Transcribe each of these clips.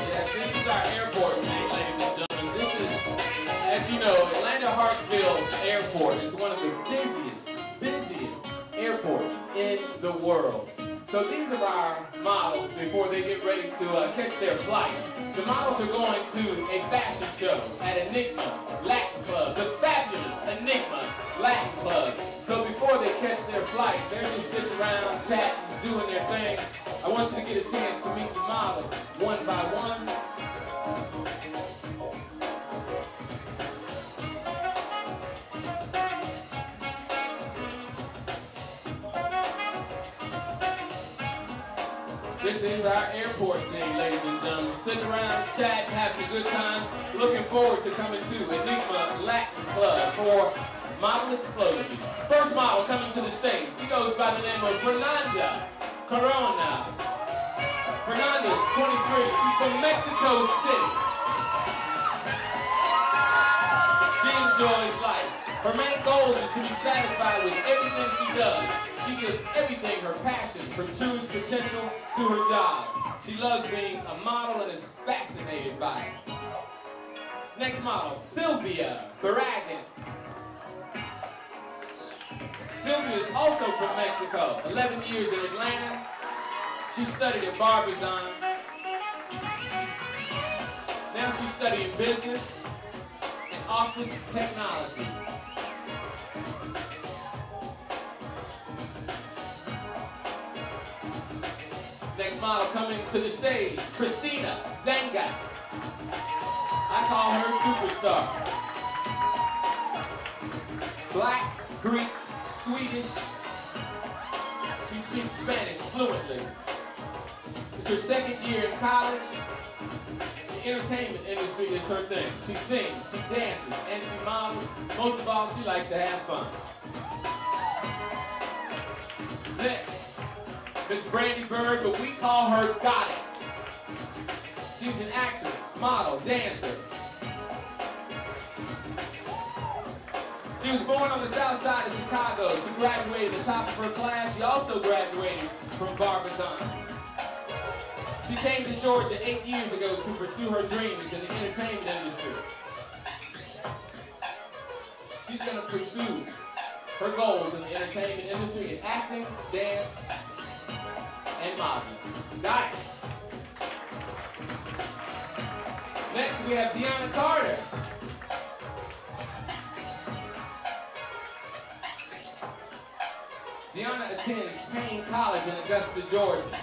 Yes, this is our airport, ladies and gentlemen. This is, as you know, Atlanta Hartsfield Airport is one of the busiest airports in the world. So these are our models before they get ready to catch their flight. The models are going to a fashion show at Enigma Latin Club, the fabulous Enigma Latin Club. So before they catch their flight, they're just sitting around chatting, doing their thing. I want you to get a chance to meet the models one by one. This is our airport scene, ladies and gentlemen. Sitting around, chatting, having a good time. Looking forward to coming to Enigma Latin Club for Model Explosion. First model coming to the stage. She goes by the name of Fernanda Corona. Fernanda's 23. She's from Mexico City. She enjoys life. Her main goal is to be satisfied with everything she does. She gives everything her passion, from true potential to her job. She loves being a model and is fascinated by it. Next model, Sylvia Barragan. Sylvia is also from Mexico, 11 years in Atlanta. She studied at Barbizon. Now she's studying business and office technology. Next model coming to the stage, Christina Zangas. I call her superstar. Black, Greek, Swedish. She speaks Spanish fluently. It's her second year in college. The entertainment industry is her thing. She sings, she dances, and she models. Most of all, she likes to have fun. Next, Miss Brandy Bird, but we call her Goddess. She's an actress, model, dancer. She was born on the south side of Chicago. She graduated at the top of her class. She also graduated from Barbizon. She came to Georgia 8 years ago to pursue her dreams in the entertainment industry. She's going to pursue her goals in the entertainment industry in acting, dance, and modeling. Got it. Next, we have Deanna Carter. Deanna attends Payne College in Augusta, Georgia.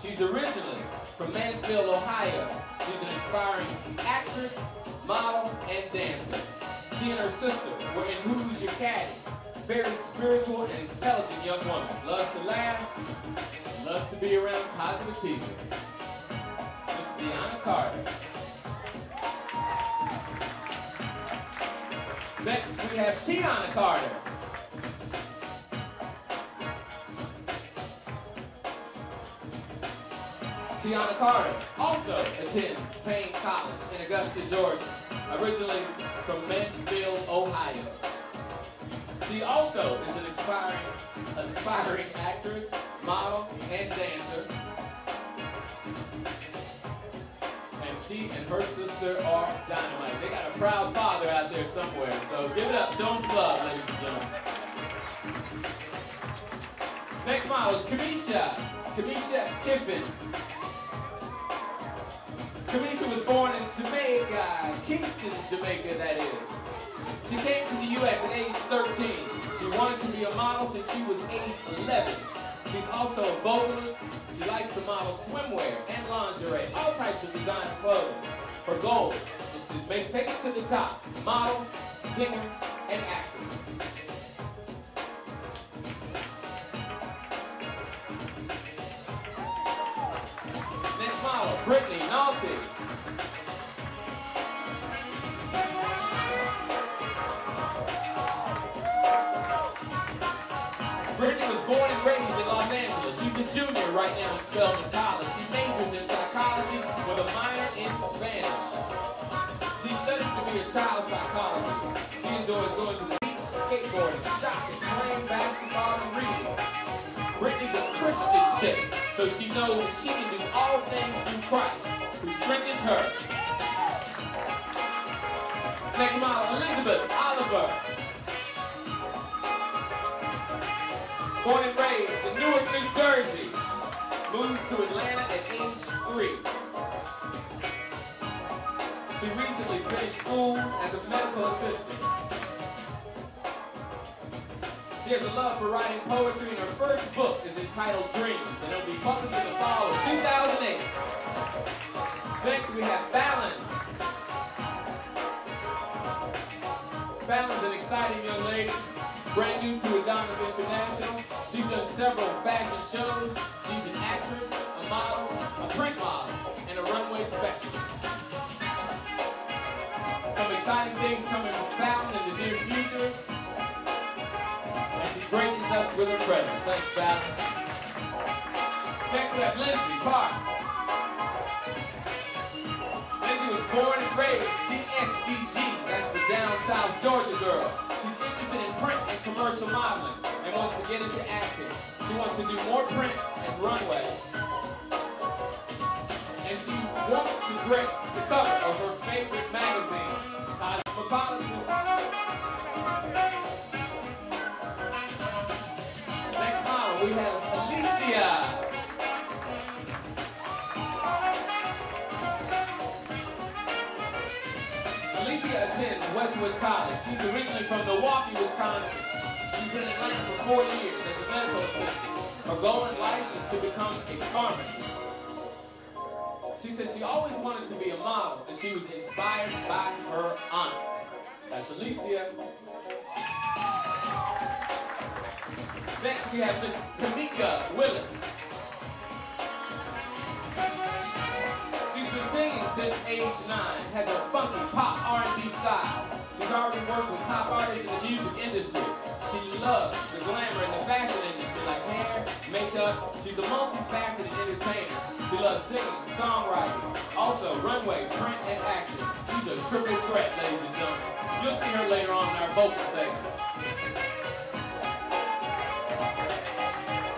She's originally from Mansfield, Ohio. She's an aspiring actress, model, and dancer. She and her sister were in Who's Your Caddy? Very spiritual and intelligent young woman. Loves to laugh, loves to be around positive people. Miss Deanna Carter. Next, we have Tiana Carter. Tiana Carter also attends Payne College in Augusta, Georgia, originally from Mansfield, Ohio. She also is an aspiring actress, model, and dancer. And she and her sister are dynamite. They got a proud father out there somewhere, so give it up. Show them some love, ladies and gentlemen. Next model is Kamisha Kiffin. Kamisha was born in Jamaica, Kingston, Jamaica, that is. She came to the U.S. at age 13. She wanted to be a model since she was age 11. She's also a vocalist. She likes to model swimwear and lingerie, all types of designer clothing. Her goal is to take it to the top. Model, singer, and actress. Next model, Brittany Naughty. Brittany was born and raised in Los Angeles. She's a junior right now in Spelman College. She majors in psychology with a minor in Spanish. She studied to be a child psychologist. She enjoys going to the beach, skateboarding, shopping, playing basketball, and reading. Brittany's a Christian chick, so she knows that she can do all things through Christ, who strengthens her. Next model, Elizabeth Oliver. Born and raised in Newark, New Jersey. Moved to Atlanta at age 3. She recently finished school as a medical assistant. She has a love for writing poetry, and her first book is entitled Dreams, and it'll be published in the fall of 2008. Next we have Fallon. Fallon's an exciting young lady, brand new to Adonis International. She's done several fashion shows. She's an actress, a model, a print model, and a runway specialist. Some exciting things coming from Fallon in the near future. She graces us with her presence. Thanks, Fallon. Next we have Lindsay Parks. Lindsay was born and raised DSGG. That's the down South Georgia girl. She's interested in print and commercial modeling and wants to get into acting. She wants to do more print and runway. And she wants to grace the cover of her favorite magazine, Cosmopolitan. We have Alicia. Alicia attends Westwood College. She's originally from Milwaukee, Wisconsin. She's been in Atlanta for 4 years as a medical assistant. Her goal in life is to become a pharmacist. She said she always wanted to be a model, and she was inspired by her aunt. That's Alicia. Next we have Miss Tamika Willis. She's been singing since age 9, has a funky pop R&B style. She's already worked with top artists in the music industry. She loves the glamour in the fashion industry, like hair, makeup. She's a multifaceted entertainer. She loves singing, songwriting, also runway, print, and acting. She's a triple threat, ladies and gentlemen. You'll see her later on in our vocal segment.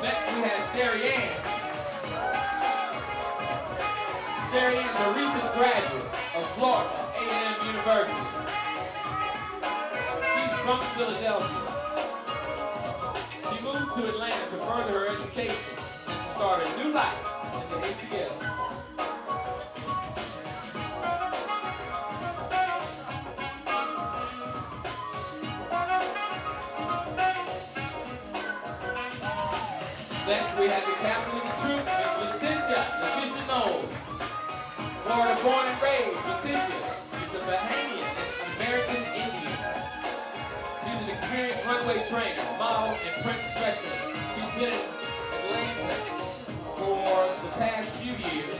Next we have Sherry Ann. Sherry Ann is a recent graduate of Florida A&M University. She's from Philadelphia. She moved to Atlanta to further her education and to start a new life in the ATL. Next, we have the captain of the troop, Miss Letitia Knowles. Florida born and raised, Letitia is a Bahamian and American Indian. She's an experienced runway trainer, model, and print specialist. She's been in Atlanta for the past few years.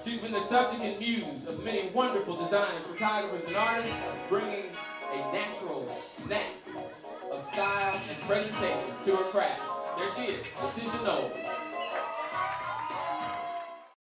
She's been the subject and muse of many wonderful designers, photographers, and artists, bringing a natural knack of style and presentation to her craft. There she is, Letitia Knowles.